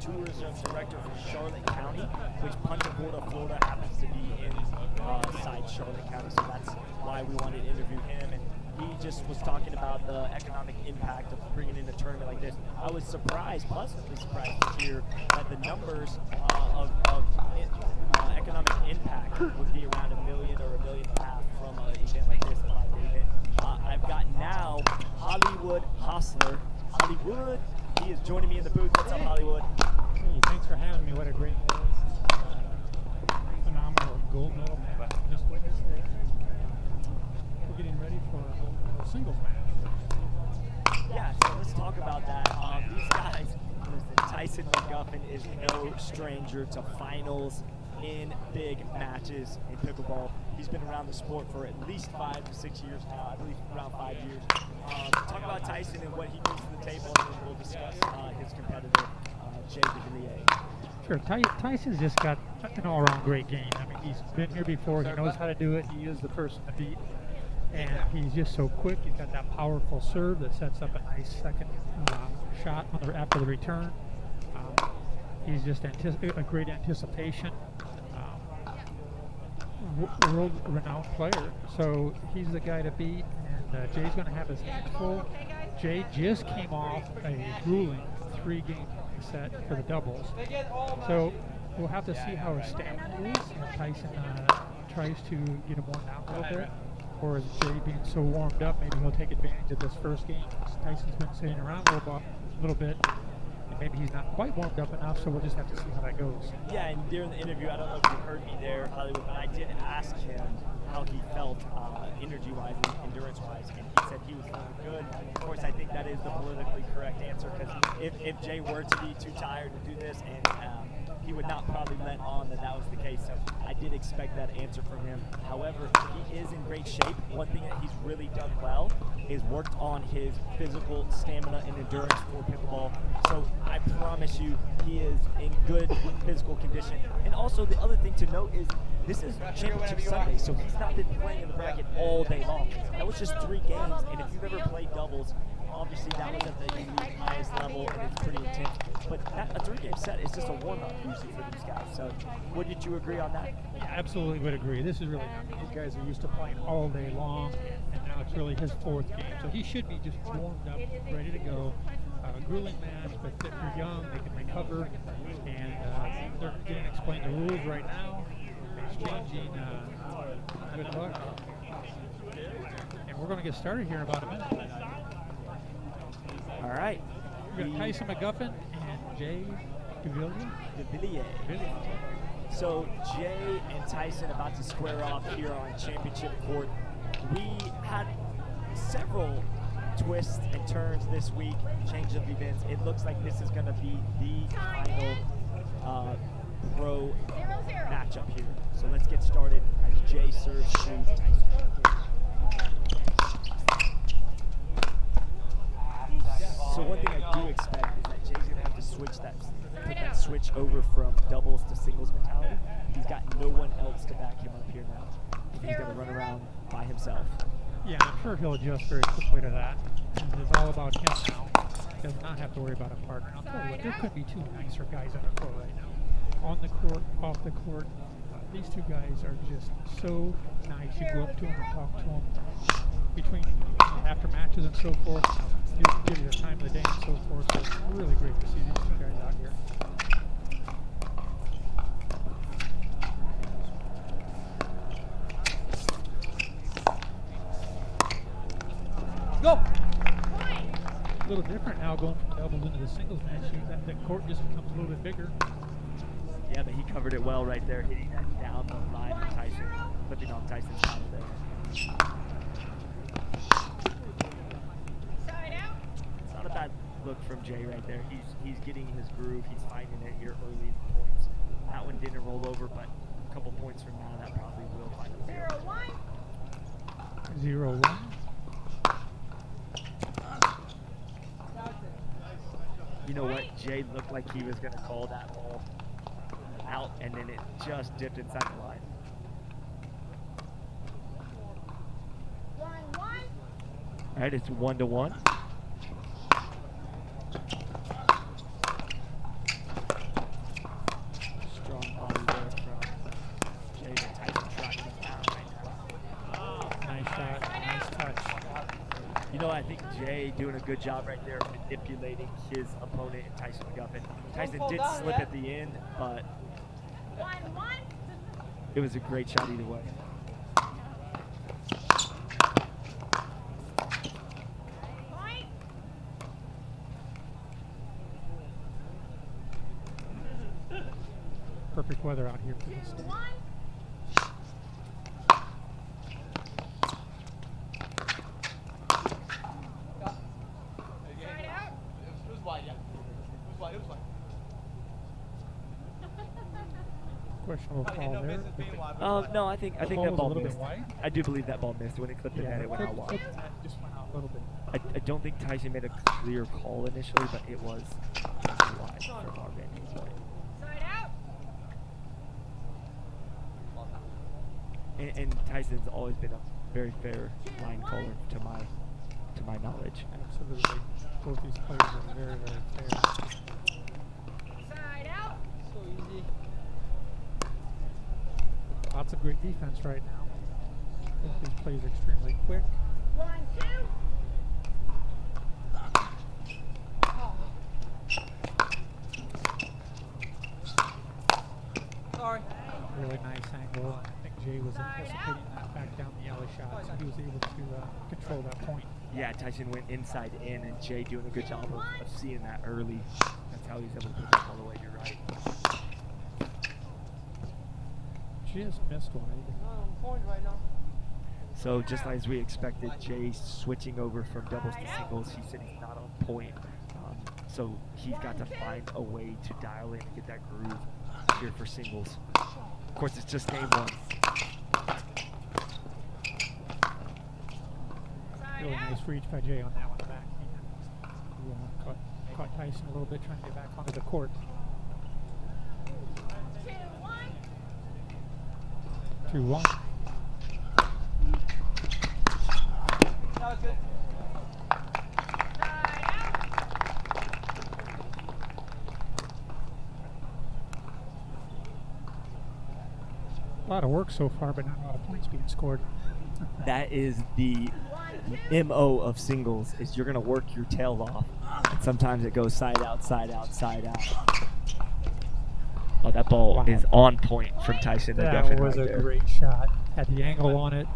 tourism director for Charlotte County, which Punta Gorda, Florida happens to be inside Charlotte County, so that's why we wanted to interview him. And he just was talking about the economic impact of bringing in a tournament like this. I was surprised, pleasantly surprised to hear that the numbers of economic impact would be around $1 million or $1.5 million from an event like this, a 5-day event. I've got now Hollywood Hostler. Hollywood, he is joining me in the booth. What's up, Hollywood? Hey, thanks for having me. What a great, phenomenal gold medal match. Just witnessed there. We're getting ready for a singles match. Yeah, so let's talk about that. These guys, listen, Tyson McGuffin is no stranger to finals in big matches in pickleball. He's been around the sport for at least 5 to 6 years now, I believe around 5 years. Talk about Tyson and what he brings to the table, and then we'll discuss his competitor, Jay DeVilliers. Sure, Tyson's just got an all-around great game. I mean, he's been here before. He knows how to do it. He is the person to beat. And he's just so quick. He's got that powerful serve that sets up a nice second shot after the return. He's just a great anticipation. World-renowned player. So he's the guy to beat. And Jay's going to have his hands full. Jay just came off a grueling 3-game set for the doubles. So we'll have to see how his stamina is. If Tyson tries to get him worn down a little bit, or is Jay being so warmed up, maybe he'll take advantage of this first game. Tyson's been sitting around a little bit. And maybe he's not quite warmed up enough, so we'll just have to see how that goes. Yeah, and during the interview, I don't know if you heard me there, Hollywood, but I did ask him how he felt energy-wise and endurance-wise, and he said he was feeling good. Of course, I think that is the politically correct answer, because if Jay were to be too tired to do this, and he would not probably let on that was the case. So I did expect that answer from him. However, he is in great shape. One thing that he's really done well is worked on his physical stamina and endurance for pickleball. So I promise you, he is in good physical condition. And also, the other thing to note is this is Championship Sunday, so he's not been playing in the bracket all day long. That was just 3 games, and if you've ever played doubles, obviously that was at the elite highest level, and it's pretty intense. But a 3-game set is just a warm-up usually for these guys. So did you agree on that? Yeah, absolutely would agree. This is really, these guys are used to playing all day long, and now it's really his 4th game. So he should be just warmed up, ready to go. Grueling match, but they're young, they can recover, and they're getting explained the rules right now. Exchanging good luck. And we're going to get started here in about a minute. All right. We've got Tyson McGuffin and Jay DeVilliers. So Jay and Tyson about to square off here on Championship Court. We had several twists and turns this week, change of events. It looks like this is going to be the final pro matchup here. So let's get started as Jay serves to Tyson. So one thing I do expect is that Jay's gonna have to put that switch over from doubles to singles mentality. He's got no one else to back him up here now. He's gonna run around by himself. Yeah, I'm sure he'll adjust very quickly to that. It's all about him now. He does not have to worry about a partner. I'll tell you what, there could be 2 nicer guys on the court right now. On the court, off the court, these 2 guys are just so nice. You go up to them and talk to them between after matches and so forth. Give you the time of the day and so forth. So it's really great to see these 2 guys out here. Go! A little different now going from doubles into the singles match. The court just becomes a little bit bigger. Yeah, but he covered it well right there, hitting that down the line of Tyson, flipping off Tyson's paddle there. It's not a bad look from Jay right there. He's getting his groove. He's finding it here early in the points. That one didn't roll over, but a couple points from now, that probably will find a 0-1. 0-1. You know what? Jay looked like he was going to call that ball out, and then it just dipped inside the line. 1-1. All right, it's 1-1. good job right there manipulating his opponent in Tyson McGuffin. Tyson did slip at the end, but it was a great shot either way. Perfect weather out here for this day. Questionable call there. No, I think that ball ball was a little missed. bit wide. I do believe that ball missed when it clipped the net. It went out wide. Just went out a little bit. I don't think Tyson made a clear call initially, but it was wide from our vantage point. And Tyson's always been a very fair line caller to my knowledge. Absolutely. Both these players are very, very fair. So easy. Lots of great defense right now. Both these plays extremely quick. 1, 2. Sorry. Really nice angle. I think Jay was anticipating that back down the alley shot, so he was able to control that point. Yeah, Tyson went inside in, and Jay doing a good job of seeing that early. That's how he's able to put it all the way. You're right. Just missed one. Not on point right now. So just as we expected, Jay switching over from doubles to singles. He said he's not on point, so he's got to find a way to dial in and get that groove here for singles. Of course, it's just game one. Really nice reach by Jay on that one back. He caught Tyson a little bit trying to get back onto the court. 2-1. That was good. A lot of work so far, but not a lot of points being scored. That is the MO of singles, is you're going to work your tail off. And sometimes it goes side out, side out, side out. Oh, that ball is on point from Tyson. That was a great shot. Had the angle on it.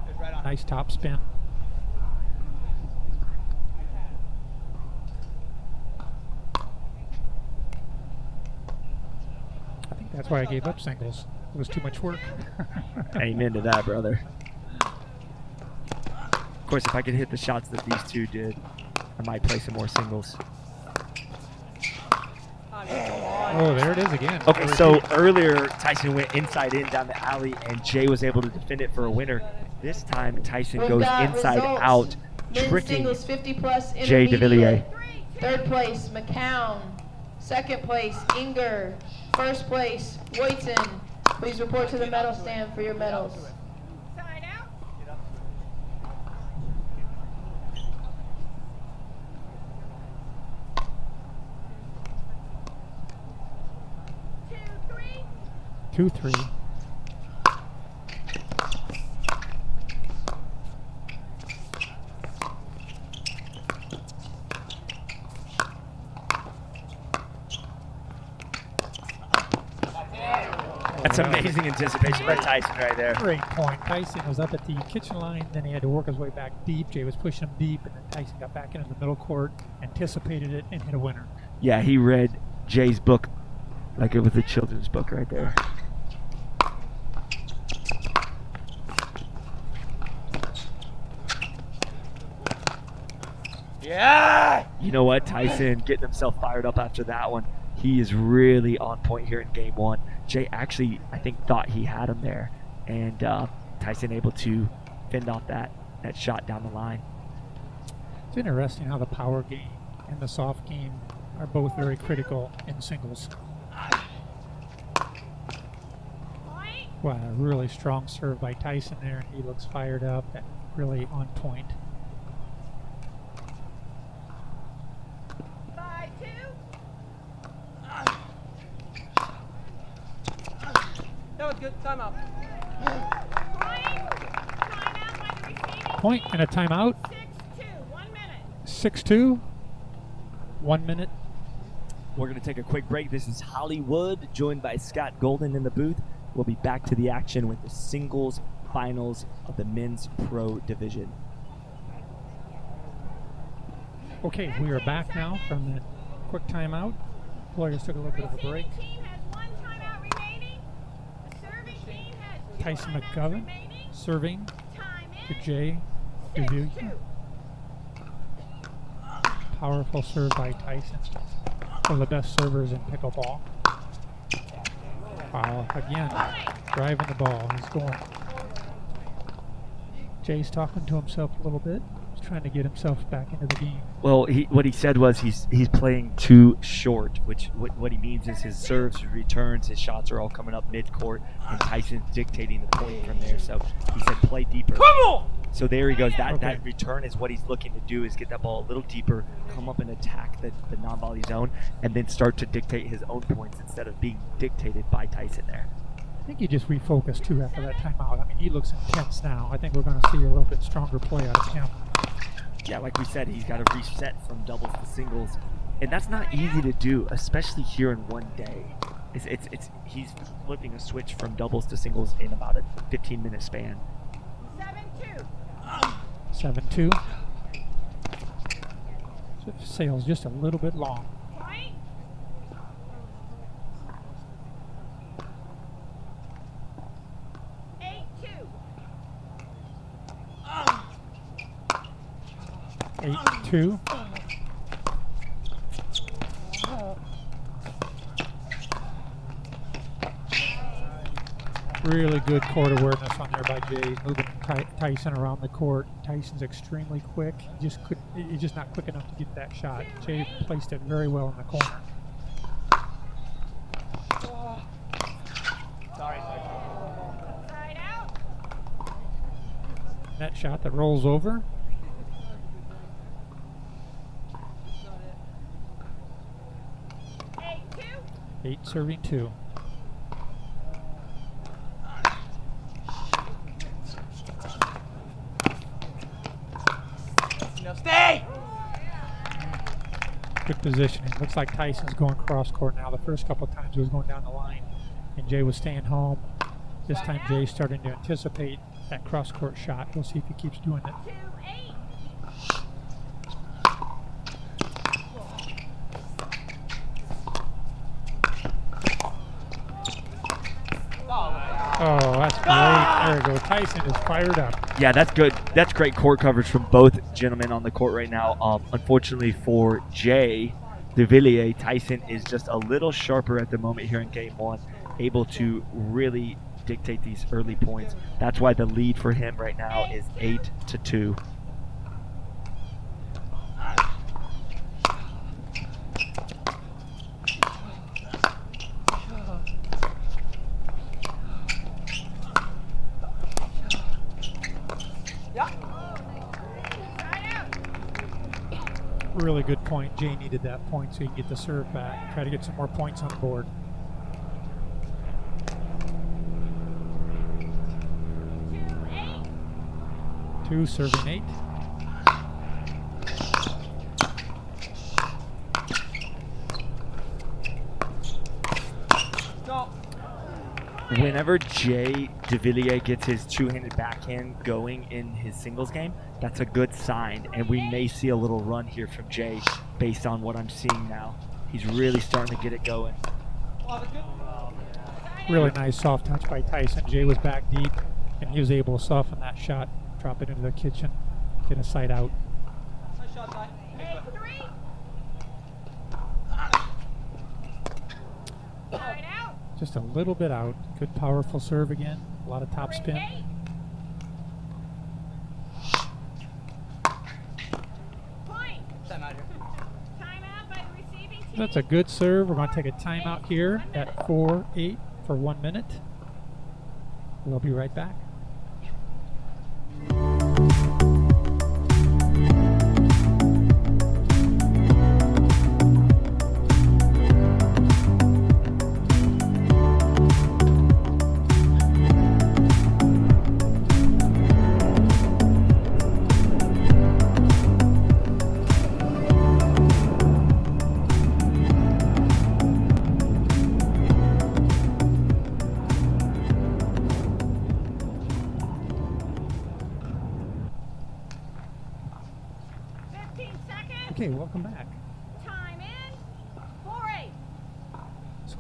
Nice top spin. I think that's why I gave up singles. It was too much work. Amen to that, brother. Of course, if I could hit the shots that these two did, I might play some more singles. Oh, there it is again. Okay, so earlier Tyson went inside in down the alley, and Jay was able to defend it for a winner. This time Tyson goes inside out, tricking Jay DeVilliers. Third place, McCown. Second place, Inger. First place, Woyton. Please report to the medal stand for your medals. Side out. Two, three. That's amazing anticipation by Tyson right there. Great point. Tyson was up at the kitchen line, then he had to work his way back deep. Jay was pushing him deep, and then Tyson got back into the middle court, anticipated it, and hit a winner. Yeah, he read Jay's book like it was a children's book right there. Yeah! You know what? Tyson getting himself fired up after that one. He is really on point here in game one. Jay actually, I think, thought he had him there. And Tyson able to fend off that shot down the line. It's interesting how the power game and the soft game are both very critical in singles. Wow, a really strong serve by Tyson there. He looks fired up and really on point. 5-2. That was good. Timeout. Point and a timeout. 6-2. 1 minute. 6-2. 1 minute. We're going to take a quick break. This is Hollywood, joined by Scott Golden in the booth. We'll be back to the action with the singles finals of the men's pro division. Okay, we are back now from the quick timeout. Warriors took a little bit of a break. Tyson McGuffin serving to Jay DeVilliers. Powerful serve by Tyson. One of the best servers in pickleball. Wow, again, driving the ball. He's going. Jay's talking to himself a little bit. He's trying to get himself back into the game. Well, what he said was he's playing too short, which what he means is his serves, his returns, his shots are all coming up mid-court, and Tyson's dictating the point from there. So he said play deeper. Come on! So there he goes. Okay. That return is what he's looking to do, is get that ball a little deeper, come up and attack the non-volley zone, and then start to dictate his own points instead of being dictated by Tyson there. I think he just refocused too after that timeout. I mean, he looks intense now. I think we're going to see a little bit stronger play out of him. Yeah, like we said, he's got to reset from doubles to singles, and that's not easy to do, especially here in one day. He's flipping a switch from doubles to singles in about a 15-minute span. 7-2. So sails just a little bit long. 8-2. Really good court awareness on there by Jay, moving Tyson around the court. Tyson's extremely quick. He's just not quick enough to get that shot. Jay placed it very well in the corner. Net shot that rolls over. 8 serving 2. No, stay! Good positioning. Looks like Tyson's going cross court now. The first couple of times he was going down the line and Jay was staying home. This time Jay's starting to anticipate that cross court shot. We'll see if he keeps doing it. Oh, that's great. There we go. Tyson is fired up. Yeah, that's good. That's great court coverage from both gentlemen on the court right now. Unfortunately for Jay DeVilliers, Tyson is just a little sharper at the moment here in game one, able to really dictate these early points. That's why the lead for him right now is 8-2. Really good point. Jay needed that point so he can get the serve back. Try to get some more points on the board. Two serving 8. Whenever Jay DeVilliers gets his two-handed backhand going in his singles game, that's a good sign, and we may see a little run here from Jay based on what I'm seeing now. He's really starting to get it going. Really nice soft touch by Tyson. Jay was back deep, and he was able to soften that shot, drop it into the kitchen, get a side out. Nice shot, Ty. Just a little bit out. Good powerful serve again. A lot of top spin. That's a good serve. We're going to take a timeout here at 4-8 for 1 minute. We'll be right back.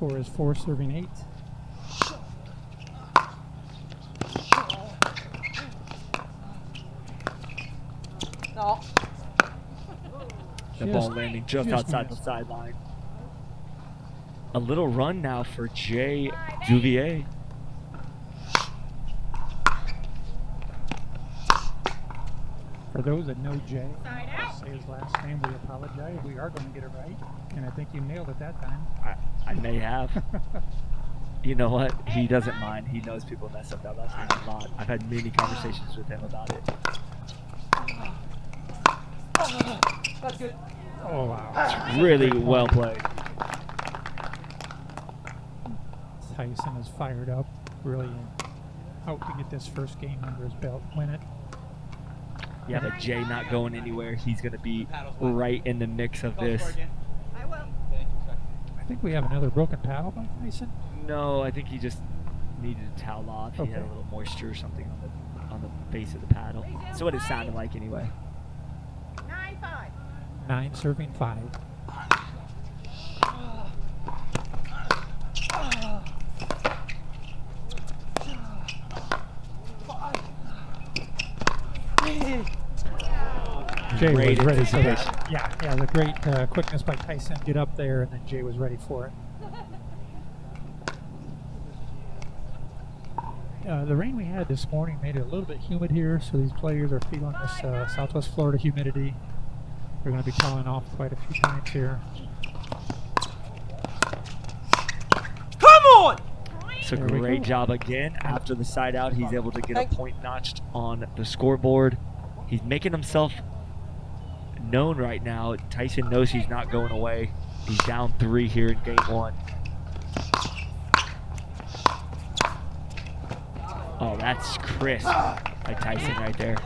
score is 4 serving 8. No. The ball landing just outside the sideline. A little run now for Jay DeVilliers. For those that know Jay, say his last name, we apologize. We are going to get it right. And I think you nailed it that time. I may have. You know what? He doesn't mind. He knows people mess up that last name a lot. I've had many conversations with him about it. That's good. Oh, wow. It's really well played. Tyson is fired up, really out to get this first game under his belt, win it. Yeah, but Jay not going anywhere. He's going to be right in the mix of this. I will. I think we have another broken paddle by Tyson. No, I think he just needed to towel off. He had a little moisture or something on the base of the paddle. So what it sounded like anyway. 9-5. 9 serving 5. Jay was ready for that. Yeah, the great quickness by Tyson. Get up there, and then Jay was ready for it. The rain we had this morning made it a little bit humid here, so these players are feeling this Southwest Florida humidity. They're going to be calling off quite a few times here. Come on! So great job again. After the side out, he's able to get a point notched on the scoreboard. He's making himself known right now. Tyson knows he's not going away. He's down 3 here in game 1. Oh, that's crisp by Tyson right there.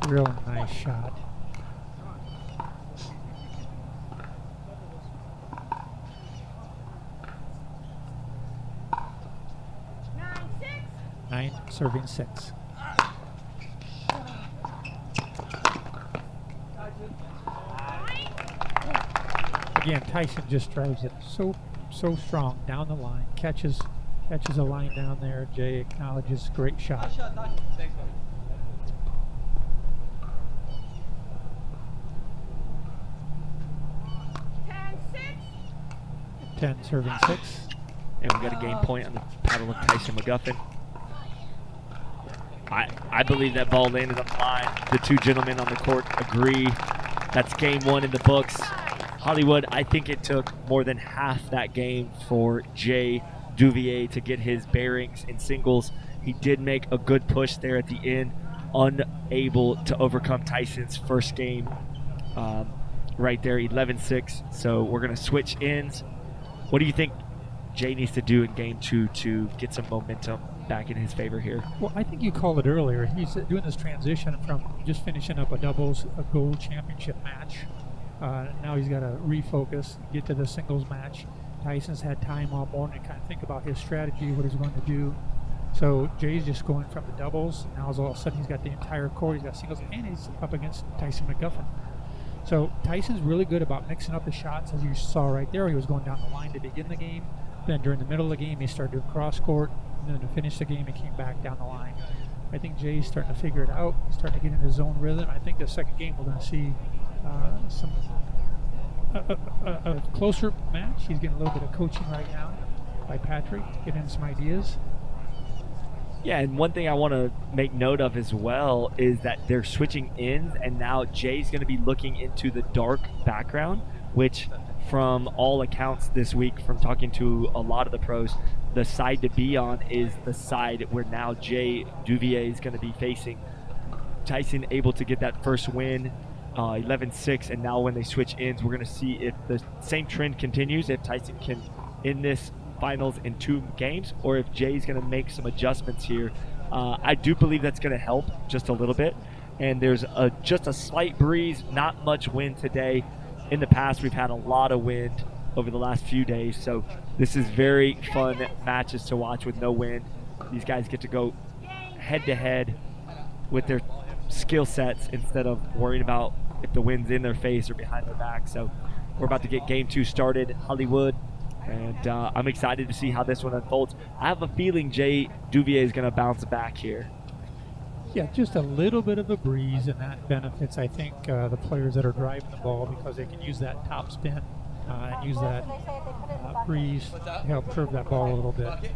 Real nice shot. Nine serving 6. Again, Tyson just drives it so strong down the line. Catches a line down there. Jay acknowledges, great shot. Thanks, buddy. 10 serving 6. And we got a game point on the paddle of Tyson McGuffin. I believe that ball landed on the line. The two gentlemen on the court agree. That's game 1 in the books. Hollywood, I think it took more than half that game for Jay DeVilliers to get his bearings in singles. He did make a good push there at the end, unable to overcome Tyson's first game right there, 11-6. So we're going to switch ends. What do you think Jay needs to do in game 2 to get some momentum back in his favor here? Well, I think you called it earlier. He's doing this transition from just finishing up a gold championship match. Now he's got to refocus, get to the singles match. Tyson's had time all morning to kind of think about his strategy, what he's going to do. So Jay's just going from the doubles. Now all of a sudden he's got the entire court. He's got singles, and he's up against Tyson McGuffin. So Tyson's really good about mixing up the shots, as you saw right there. He was going down the line to begin the game. Then during the middle of the game, he started doing cross court. And then to finish the game, he came back down the line. I think Jay's starting to figure it out. He's starting to get into his own rhythm. I think the second game we're going to see a closer match. He's getting a little bit of coaching right now by Patrick, getting some ideas. Yeah, and one thing I want to make note of as well is that they're switching ends, and now Jay's going to be looking into the dark background, which from all accounts this week, from talking to a lot of the pros, the side to be on is the side where now Jay DeVilliers is going to be facing. Tyson able to get that first win, 11-6, and now when they switch ends, we're going to see if the same trend continues, if Tyson can end this finals in 2 games, or if Jay's going to make some adjustments here. I do believe that's going to help just a little bit, and there's just a slight breeze, not much wind today. In the past, we've had a lot of wind over the last few days, so this is very fun matches to watch with no wind. These guys get to go head-to-head with their skill sets instead of worrying about if the wind's in their face or behind their back. So we're about to get game 2 started. Hollywood, And I'm excited to see how this one unfolds. I have a feeling Jay Duvier is going to bounce back here. Yeah, just a little bit of a breeze, and that benefits, I think, the players that are driving the ball because they can use that top spin and use that breeze to help curve that ball a little bit.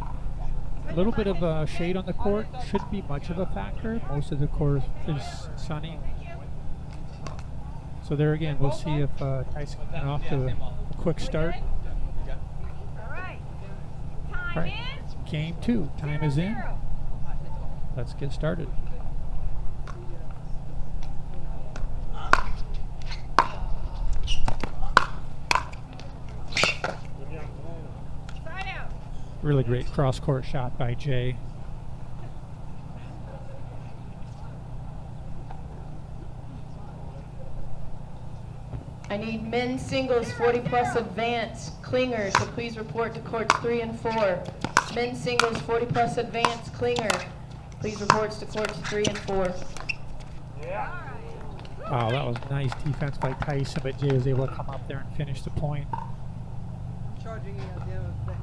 A little bit of shade on the court shouldn't be much of a factor. Most of the court is sunny. So there again, we'll see if Tyson can get off to a quick start. All right. All Time right, is game 2. Time is in. 0. Let's get started. Side out. Really great cross-court shot by Jay. I need men's singles 40-plus advance Klinger to please report to courts 3 and 4. Men's singles 40-plus advance Klinger, please reports to courts 3 and 4. Wow, that was nice defense by Tyson, but Jay was able to come up there and finish the point. Charging you at the end of the thing.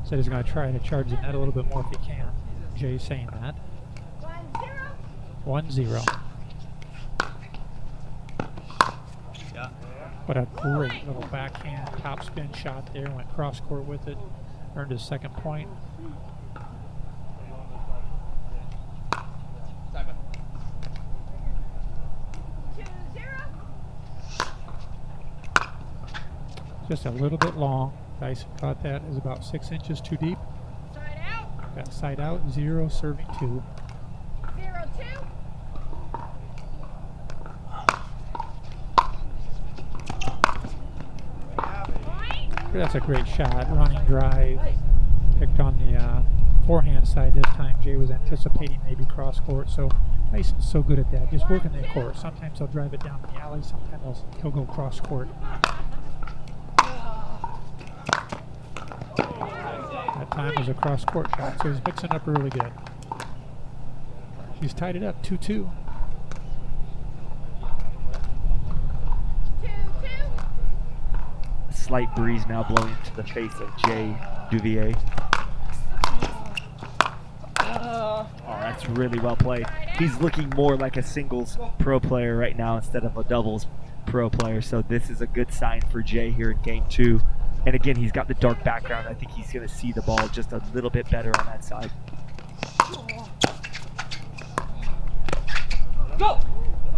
Said he's going to try to charge the net a little bit more if he can. Jay's saying that. 1-0. 1-0. What a great little backhand top spin shot there. Went cross court with it. Earned his second point. Time 2-0. Just a little bit long. Tyson caught that. Is about 6 inches too deep. Side out. Got side out. 0 serving 2. 0-2. That's a great shot. Running drive. Picked on the forehand side this time. Jay was anticipating maybe cross court. So Tyson's so good at that. Just working the court. Sometimes he'll drive it down the alley. Sometimes he'll go cross court. That time was a cross court shot. So he's mixing up really good. He's tied it up 2-2. 2-2. Slight breeze now blowing to the face of Jay Duvier. Oh, that's really well played. He's looking more like a singles pro player right now instead of a doubles pro player. So this is a good sign for Jay here in game 2. And again, he's got the dark background. I think he's going to see the ball just a little bit better on that side. Go.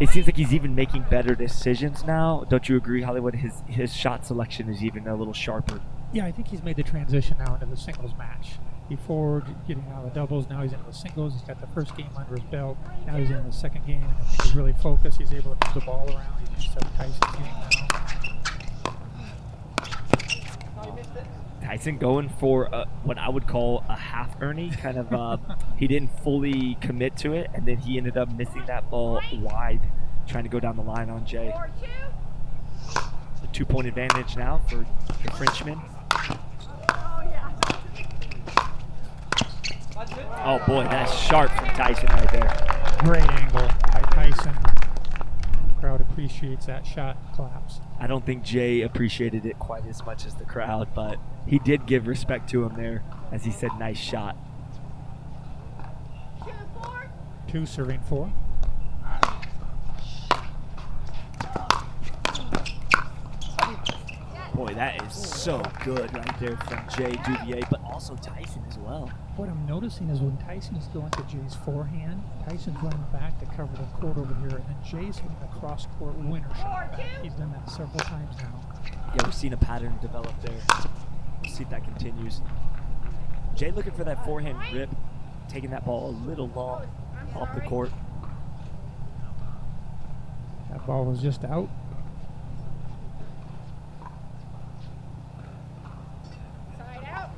It seems like he's even making better decisions now. Don't you agree, Hollywood? His shot selection is even a little sharper. Yeah, I think he's made the transition now into the singles match. Before getting out of the doubles, now he's into the singles. He's got the first game under his belt. Now he's in the second game, and I think he's really focused. He's able to move the ball around. He's just Tyson's game now. Tyson going for what I would call a half Ernie, kind of. He didn't fully commit to it, and then he ended up missing that ball wide, trying to go down the line on Jay. 4-2. A 2-point advantage now for the Frenchman. Oh, yeah. Oh boy, that's sharp from Tyson right there. Great angle by Tyson. Crowd appreciates that shot and claps. I don't think Jay appreciated it quite as much as the crowd, but he did give respect to him there as he said, nice shot. 2-4. 2 serving 4. Boy, that is so good right there from Jay Duvier, but also Tyson as well. What I'm noticing is when Tyson's going to Jay's forehand, Tyson's running back to cover the court over here, and then Jay's hitting a cross-court winner shot back. He's done that several times now. Yeah, we've seen a pattern develop there. We'll see if that continues. Jay looking for that forehand grip, taking that ball a little long off the court. That ball was just out. Side out.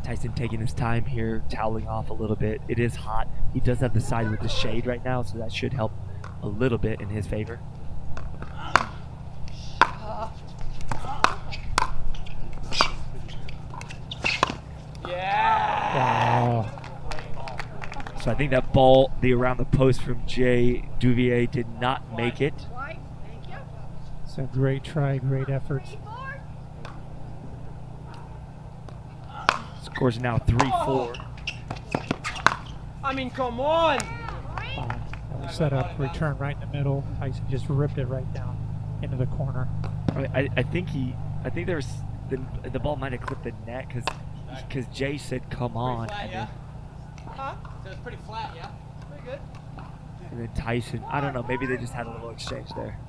Tyson taking his time here, toweling off a little bit. It is hot. He does have the side with the shade right now, so that should help a little bit in his favor. Wow. So I think that ball, the around the post from Jay Duvier did not make it. White. Thank you. It's a great try, great effort. Scores now 3-4. I mean, come on! That was set up, return right in the middle. Tyson just ripped it right down into the corner. I think there's the ball might have clipped the net because Jay said come on. Flat, And yeah? Huh? So it's pretty flat, yeah? Pretty good. And then Tyson, I don't know, maybe they just had a little exchange there.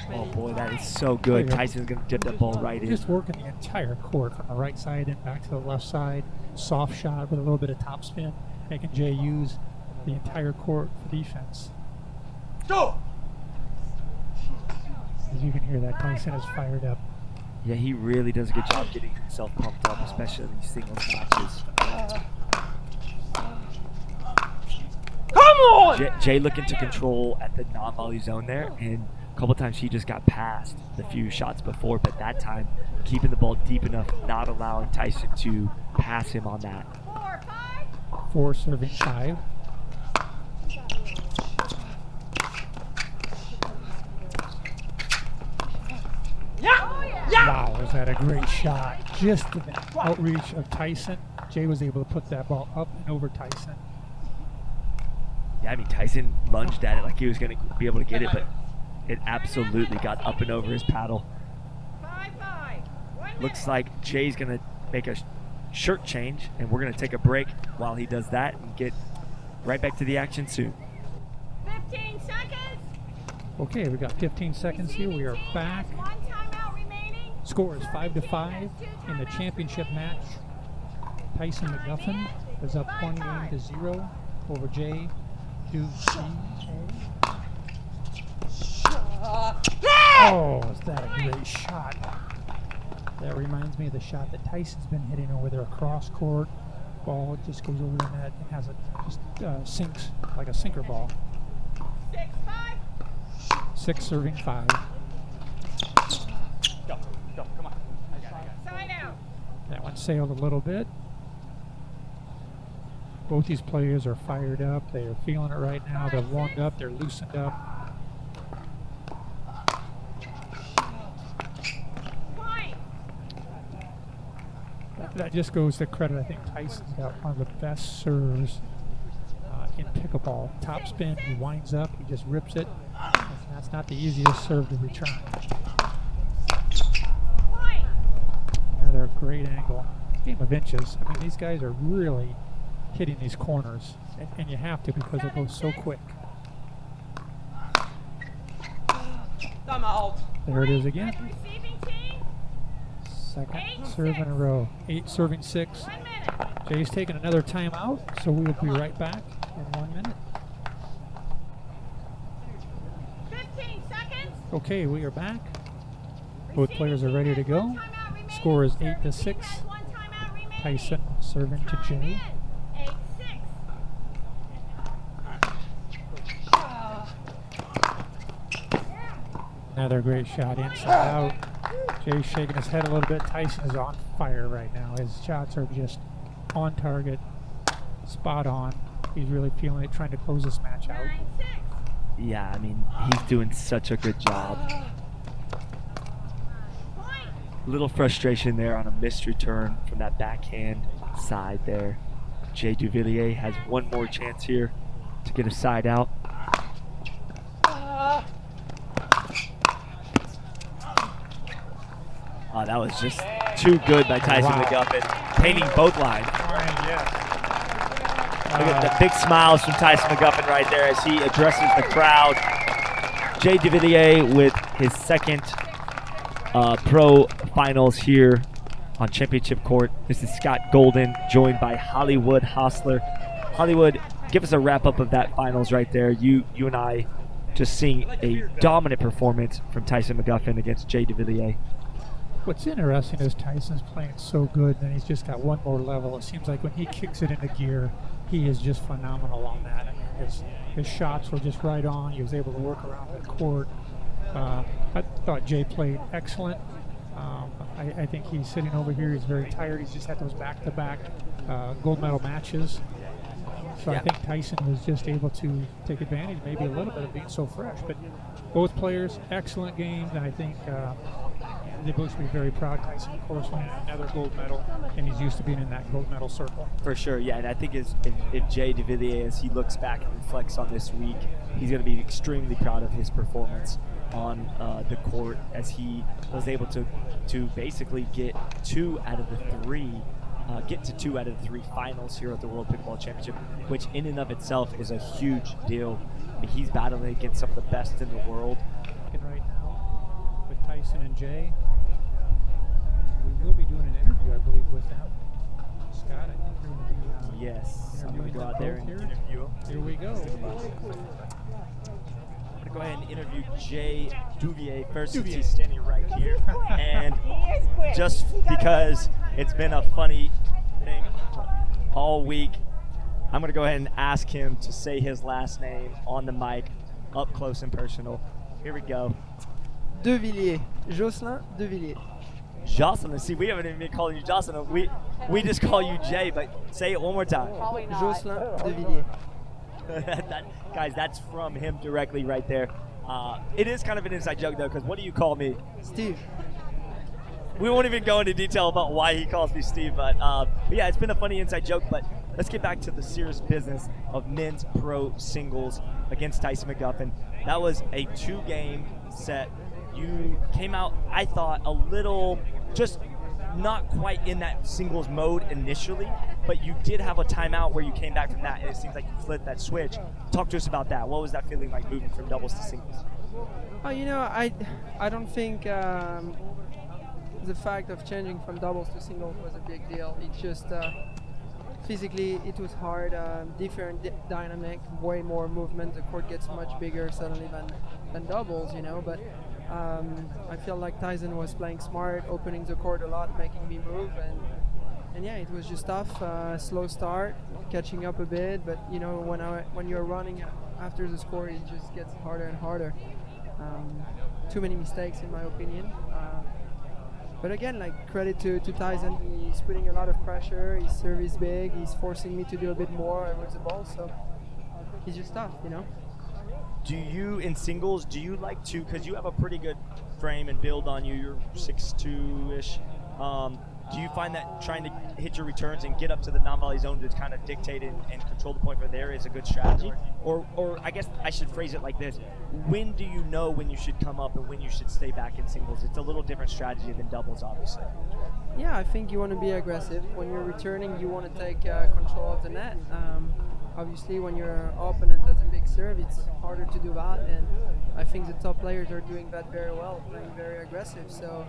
Oh boy, that is so good. Tyson's going to dip that ball right in. Just working the entire court from the right side and back to the left side. Soft shot with a little bit of topspin, making Jay use the entire court for defense. Go! As you can hear that, Tyson is fired up. Yeah, he really does a good job getting himself pumped up, especially in these singles matches. Come on! Jay looking to control at the non-volley zone there, and a couple times he just got past the few shots before, but that time keeping the ball deep enough, not allowing Tyson to pass him on that. 4 serving 5. Wow, was that a great shot. Just the outreach of Tyson. Jay was able to put that ball up and over Tyson. Yeah, I mean, Tyson lunged at it like he was going to be able to get it, but it absolutely got up and over his paddle. Looks like Jay's going to make a shirt change, and we're going to take a break while he does that and get right back to the action soon. 15 seconds. Okay, we got 15 seconds here. We are back. One timeout remaining. Score is 5-5 in the championship match. Tyson McGuffin is up 1-0 over Jay DeVilliers. Oh, is that a great shot? That reminds me of the shot that Tyson's been hitting over there across court. Ball just goes over the net and has it just sinks like a sinker ball. 6-5. 6 serving 5. Go, come on. Side out. That one sailed a little bit. Both these players are fired up. They are feeling it right now. They're warmed up. They're loosened up. That just goes to credit. I think Tyson's got one of the best serves in pickleball. Top spin, he winds up, he just rips it. That's not the easiest serve to return. Another great angle. Game of inches. I mean, these guys are really hitting these corners, and you have to because it goes so quick. I'm out. There it is again. Receiving team. Second serve in a row. 8 serving 6. 1 minute. Jay's taking another timeout, so we will be right back in 1 minute. 15 seconds. Okay, we are back. Both players are ready to go. Score is 8-6. Tyson serving to Jay. 8-6. Another great shot inside out. Jay's shaking his head a little bit. Tyson is on fire right now. His shots are just on target, spot on. He's really feeling it, trying to close this match out. 9-6. Yeah, I mean, he's doing such a good job. Point. Little frustration there on a missed return from that backhand side there. Jay DeVilliers has one more chance here to get a side out. Oh, that was just too good by Tyson McGuffin, painting both lines. Look at the big smiles from Tyson McGuffin right there as he addresses the crowd. Jay DeVilliers with his second pro finals here on championship court. This is Scott Golden, joined by Hollywood Hostler. Hollywood, give us a wrap-up of that finals right there. You and I just seeing a dominant performance from Tyson McGuffin against Jay DeVilliers. What's interesting is Tyson's playing so good, and he's just got one more level. It seems like when he kicks it into gear, he is just phenomenal on that. I mean, his shots were just right on. He was able to work around the court. I thought Jay played excellent. I think he's sitting over here. He's very tired. He's just had those back-to-back gold medal matches. So I think Tyson was just able to take advantage, maybe a little bit of being so fresh. But both players, excellent games, and I think they both should be very proud. Tyson, of course, winning another gold medal, and he's used to being in that gold medal circle. For sure, yeah, and I think if Jay DeVilliers, as he looks back and reflects on this week, he's going to be extremely proud of his performance on the court, as he was able to basically get two out of the three finals here at the World Pickleball Championship, which in and of itself is a huge deal. He's battling against some of the best in the world. Right now with Tyson and Jay, we will be doing an interview, I believe, with them. Scott, I think you're going to be Yes, I'm going to interviewing go them out there both and here. interview him. Here we go. I'm going to go ahead and interview Jay DeVilliers first, since he's standing right here. And just because it's been a funny thing all week, I'm going to go ahead and ask him to say his last name on the mic, up close and personal. Here we go. DeVilliers. Jocelyn DeVilliers. Jocelyn. See, we haven't even been calling you Jocelyn. We just call you Jay, but say it one more time. Jocelyn DeVilliers. Guys, that's from him directly right there. It is kind of an inside joke, though, because what do you call me? Steve. We won't even go into detail about why he calls me Steve, but yeah, it's been a funny inside joke. But let's get back to the serious business of men's pro singles against Tyson McGuffin. That was a 2-game set. You came out, I thought, a little just not quite in that singles mode initially, but you did have a timeout where you came back from that, and it seems like you flipped that switch. Talk to us about that. What was that feeling like moving from doubles to singles? Oh, I don't think the fact of changing from doubles to singles was a big deal. It's just physically it was hard, different dynamic, way more movement. The court gets much bigger suddenly than doubles, but I feel like Tyson was playing smart, opening the court a lot, making me move, and yeah, it was just tough. Slow start, catching up a bit, but when you're running after the score, it just gets harder and harder. Too many mistakes, in my opinion. But again, credit to Tyson, he's putting a lot of pressure. His serve is big. He's forcing me to do a bit more with the ball, so he's just tough, Do you, in singles, do you like to, because you have a pretty good frame and build on you, you're 6'2"-ish, do you find that trying to hit your returns and get up to the non-volley zone to kind of dictate and control the point for there is a good strategy? Or I guess I should phrase it like this. When do you know when you should come up and when you should stay back in singles? It's a little different strategy than doubles, obviously. Yeah, I think you want to be aggressive. When you're returning, you want to take control of the net. Obviously, when your opponent has a big serve, it's harder to do that, and I think the top players are doing that very well, playing very aggressive. So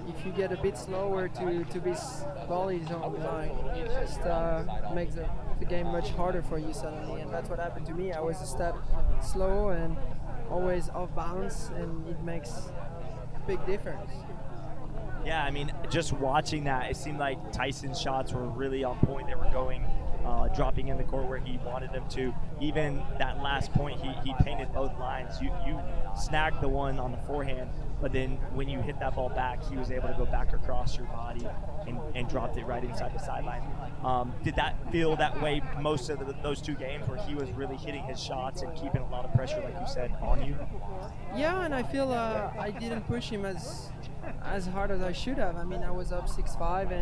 if you get a bit slower to this volley zone line, it just makes the game much harder for you suddenly, and that's what happened to me. I was a step slow and always off balance, and it makes a big difference. Yeah, I mean, just watching that, it seemed like Tyson's shots were really on point. They were going, dropping in the court where he wanted them to. Even that last point, he painted both lines. You snagged the one on the forehand, but then when you hit that ball back, he was able to go back across your body and dropped it right inside the sideline. Did that feel that way most of those 2 games where he was really hitting his shots and keeping a lot of pressure, like you said, on you? Yeah, and I feel I didn't push him as hard as I should have. I mean, I was up 6-5,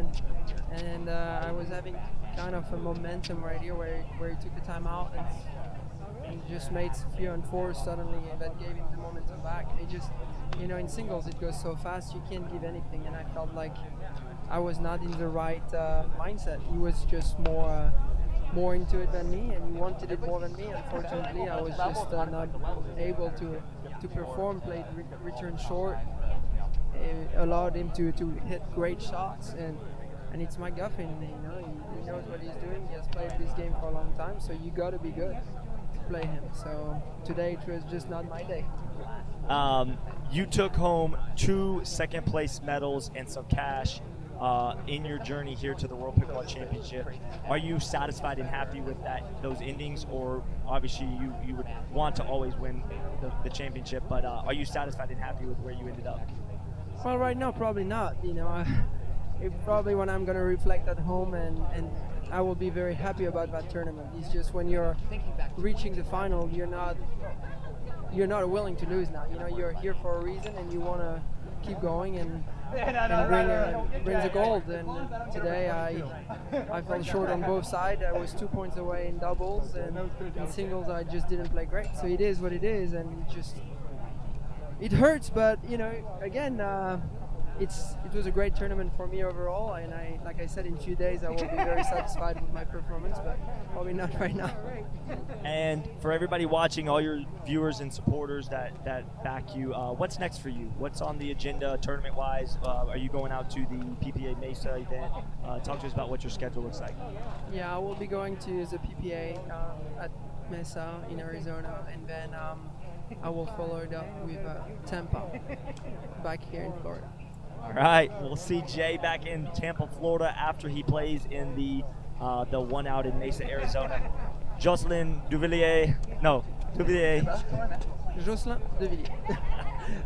and I was having kind of a momentum right here where he took the timeout and just made 3-4 suddenly, and that gave him the momentum back. It just, in singles it goes so fast, you can't give anything, and I felt like I was not in the right mindset. He was just more into it than me, and he wanted it more than me. Unfortunately, I was just not able to perform, played return short. It allowed him to hit great shots, and it's McGuffin. He knows what he's doing. He has played this game for a long time, so you got to be good to play him. So today it was just not my day. You took home 2 second-place medals and some cash in your journey here to the World Pickleball Championship. Are you satisfied and happy with those endings, or obviously you would want to always win the championship, but are you satisfied and happy with where you ended up? Well, right now, probably not. Probably when I'm going to reflect at home and I will be very happy about that tournament. It's just when you're reaching the final, you're not willing to lose now. You're here for a reason and you want to keep going and bring the gold. And today I fell short on both sides. I was 2 points away in doubles, and in singles I just didn't play great. So it is what it is, and it hurts. But again, it was a great tournament for me overall, and like I said, in a few days I will be very satisfied with my performance, but probably not right now. And for everybody watching, all your viewers and supporters that back you, what's next for you? What's on the agenda tournament-wise? Are you going out to the PPA Mesa event? Talk to us about what your schedule looks like. Yeah, I will be going to the PPA at Mesa in Arizona, and then I will follow it up with Tampa back here in Florida. All right, we'll see Jay back in Tampa, Florida after he plays in the one out in Mesa, Arizona. Jocelyn DeVilliers. Jocelyn DeVilliers.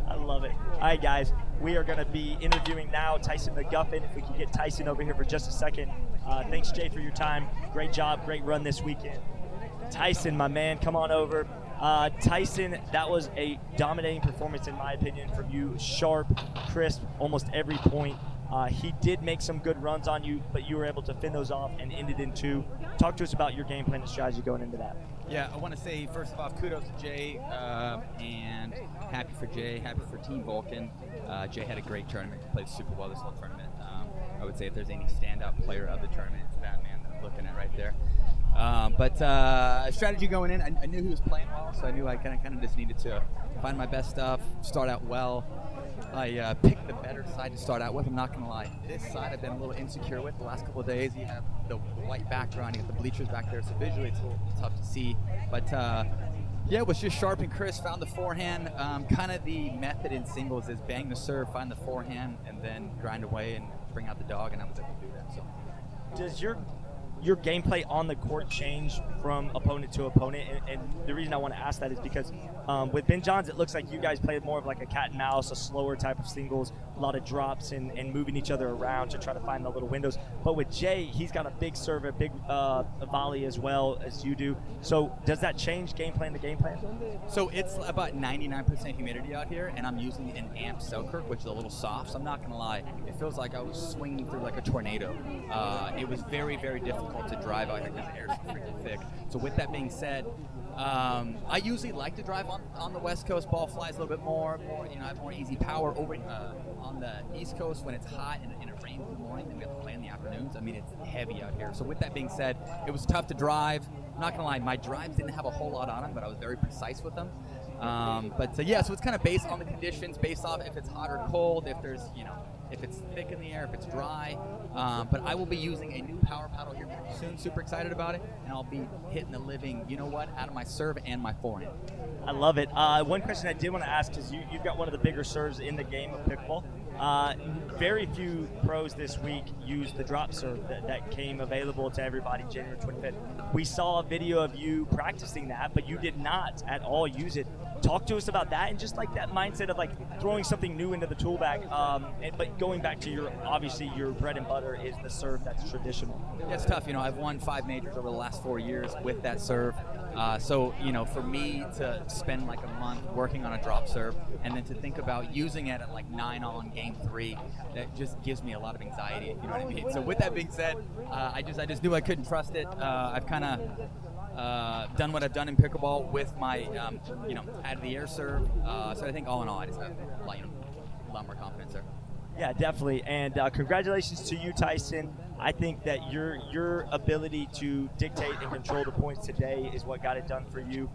I love it. All right, guys, we are going to be interviewing now Tyson McGuffin. If we can get Tyson over here for just a second. Thanks, Jay, for your time. Great job, great run this weekend. Tyson, my man, come on over. Tyson, that was a dominating performance in my opinion from you. Sharp, crisp, almost every point. He did make some good runs on you, but you were able to fend those off and ended in 2. Talk to us about your game plan and strategy going into that. Yeah, I want to say first of all, kudos to Jay, and happy for Jay, happy for Team Vulcan. Jay had a great tournament, played super well this whole tournament. I would say if there's any standout player of the tournament, it's that man that I'm looking at right there. But strategy going in, I knew he was playing well, so I knew I kind of just needed to find my best stuff, start out well. I picked the better side to start out with, I'm not going to lie. This side I've been a little insecure with the last couple of days. You have the white background, you have the bleachers back there, so visually it's a little tough to see. But yeah, it was just sharp and crisp, found the forehand. Kind of the method in singles is bang the serve, find the forehand, and then grind away and bring out the dog, and I was able to do that. So, does your gameplay on the court change from opponent to opponent? And the reason I want to ask that is because with Ben Johns, it looks like you guys played more of like a cat and mouse, a slower type of singles, a lot of drops and moving each other around to try to find the little windows. But with Jay, he's got a big serve, a big volley as well as you do. So does that change game plan to game plan? So it's about 99% humidity out here, and I'm using an amp Selkirk, which is a little soft. So I'm not going to lie, it feels like I was swinging through like a tornado. It was very, very difficult to drive out here because the air is freaking thick. So with that being said, I usually like to drive on the West Coast. Ball flies a little bit more. I have more easy power over on the East Coast when it's hot and it rains in the morning. Then we have to play in the afternoons. I mean, it's heavy out here. So with that being said, it was tough to drive. I'm not gonna lie, my drives didn't have a whole lot on them, but I was very precise with them. Yeah, so it's kind of based on the conditions, based off if it's hot or cold, if there's if it's thick in the air, if it's dry. But I will be using a new power paddle here pretty soon. Super excited about it, and I'll be hitting the living, out of my serve and my forehand. I love it. One question I did want to ask is you've got one of the bigger serves in the game of pickleball. Very few pros this week used the drop serve that came available to everybody January 25th. We saw a video of you practicing that, but you did not at all use it. Talk to us about that and just like that mindset of like throwing something new into the tool bag. But going back to obviously your bread and butter is the serve that's traditional. It's tough. I've won 5 majors over the last 4 years with that serve. So for me to spend like a month working on a drop serve and then to think about using it at like 9 on game 3, that just gives me a lot of anxiety, if you know what I mean. So with that being said, I just knew I couldn't trust it. I've kind of done what I've done in pickleball with my, out of the air serve. So I think all in all, I just have a lot more confidence there. Yeah, definitely. And congratulations to you, Tyson. I think that your ability to dictate and control the points today is what got it done for you.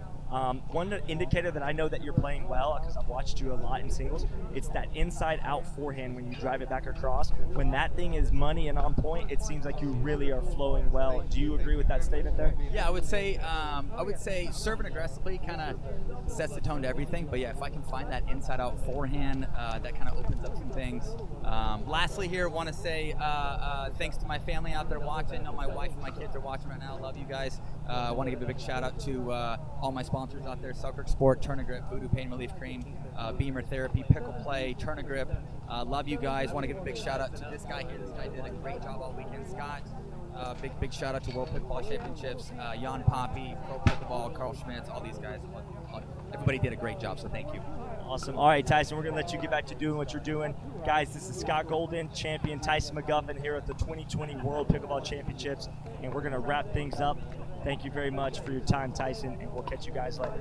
One indicator that I know that you're playing well, because I've watched you a lot in singles, it's that inside-out forehand when you drive it back across. When that thing is money and on point, it seems like you really are flowing well. Do you agree with that statement there? Yeah, I would say serving aggressively kind of sets the tone to everything. But yeah, if I can find that inside-out forehand, that kind of opens up some things. Lastly here, want to say thanks to my family out there watching. I know my wife and my kids are watching right now. I love you guys. I want to give a big shout out to all my sponsors out there: Selkirk Sport, Turner Grip, Voodoo Pain Relief Cream, Beamer Therapy, Pickle Play, Turner Grip. Love you guys. Want to give a big shout out to this guy here. This guy did a great job all weekend, Scott. Big shout out to World Pickleball Championships, Jan Poppy, Pro Pickleball, Carl Schmitz, all these guys. Everybody did a great job, so thank you. Awesome. All right, Tyson, we're going to let you get back to doing what you're doing. Guys, this is Scott Golden, champion Tyson McGuffin here at the 2020 World Pickleball Championships, and we're going to wrap things up. Thank you very much for your time, Tyson, and we'll catch you guys later.